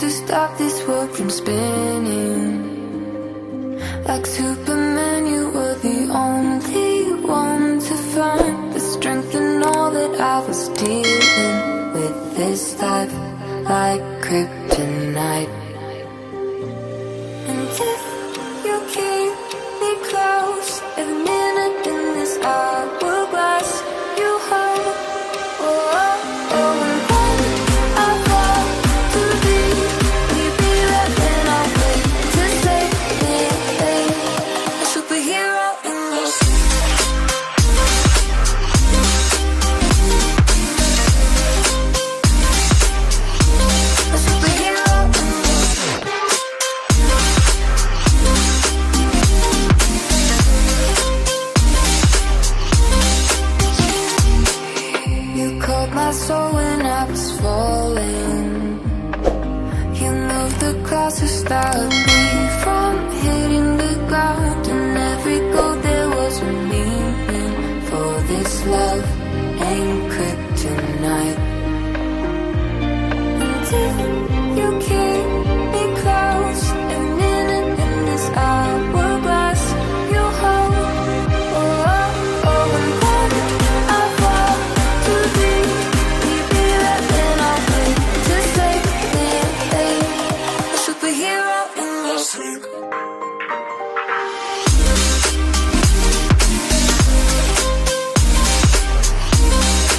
used to stop this world from spinning. Like Superman, you were the only one to find the strength in all that I was dealing with. This life like kryptonite. And if you keep me close, every minute in this hourglass you hold. Oh, oh, oh, and when I fall too deep, will you be there when I wait to save me? A superhero in your sleep. A superhero in your sleep. You caught my soul when I was falling. You moved the clouds to stop me from hitting the ground. And every goal there was a meaning. For this love ain't kryptonite. And if you keep me close, every minute in this hourglass you hold. Oh, oh, oh, and when I fall too deep, will you be there when I wait to save me? A superhero in your sleep.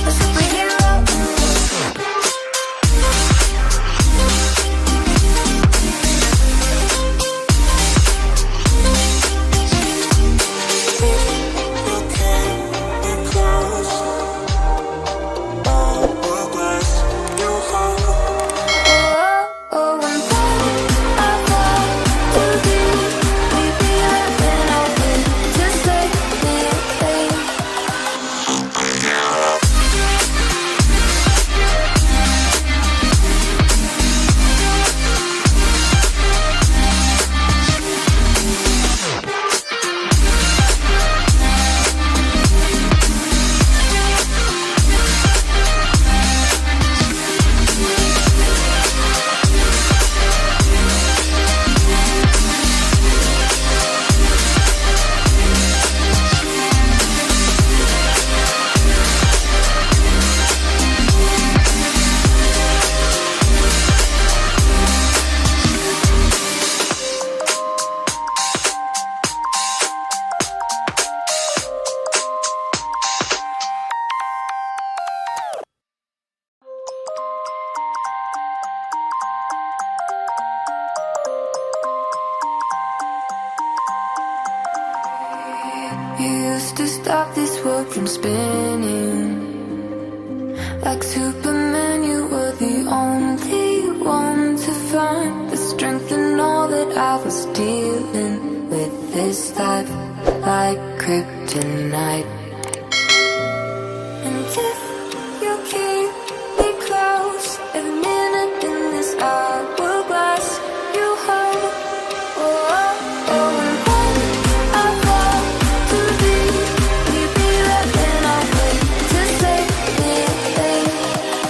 A superhero in your sleep. Oh, oh, and when I fall too deep, will you be there when I wait to save me? You used to stop this world from spinning. Like Superman, you were the only one to find the strength in all that I was dealing with. This life like kryptonite. And if you keep me close, every minute in this hourglass you hold. Oh, oh, oh, and when I fall too deep, will you be there when I wait to save me?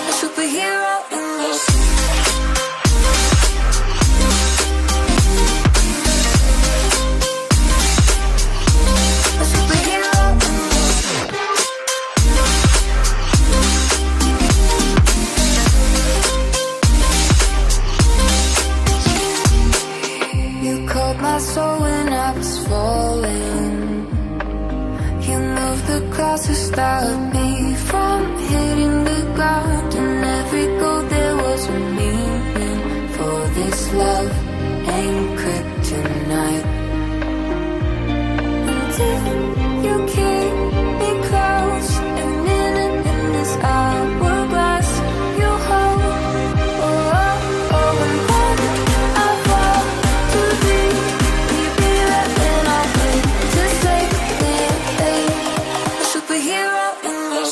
A superhero in your sleep. A superhero in your sleep. You caught my soul when I was falling. You moved the clouds to stop me from hitting the ground. And every goal there was a meaning. For this love ain't kryptonite. And if you keep me close, every minute in this hourglass you hold. Oh, oh, oh, and when I fall too deep, will you be there when I wait to save me? A superhero in your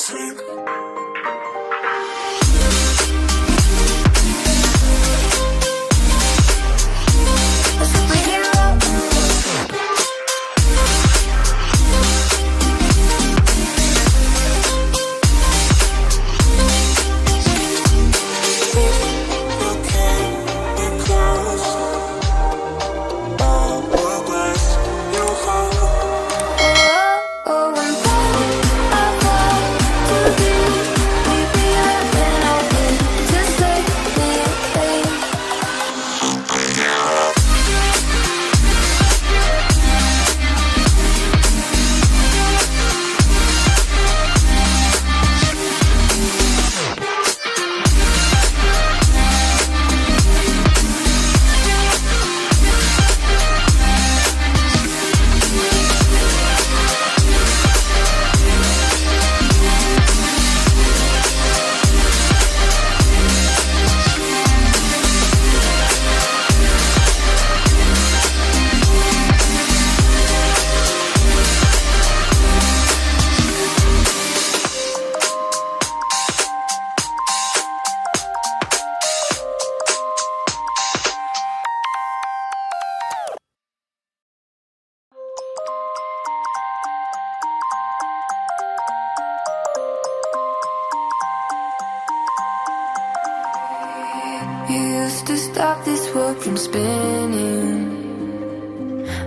to stop this world from spinning.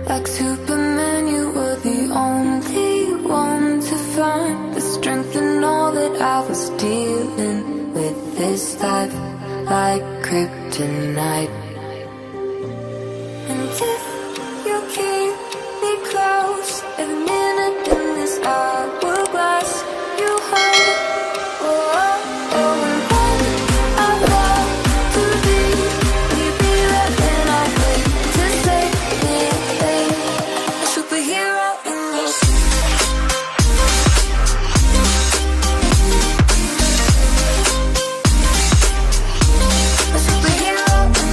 Like Superman, you were the only one to find the strength in all that I was dealing with this life, like kryptonite. And if you keep me close, every minute in this hourglass you hold. Oh, oh, oh, and when I fall too deep, will you be there when I wait to save me? A superhero in your a superhero in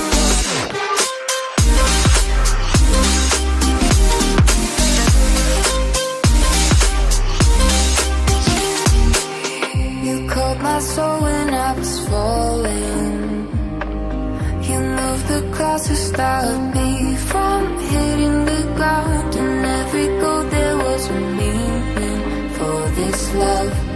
you caught my soul when I was falling. You moved the clouds to stop me from hitting the ground. And every goal there was a meaning for this love.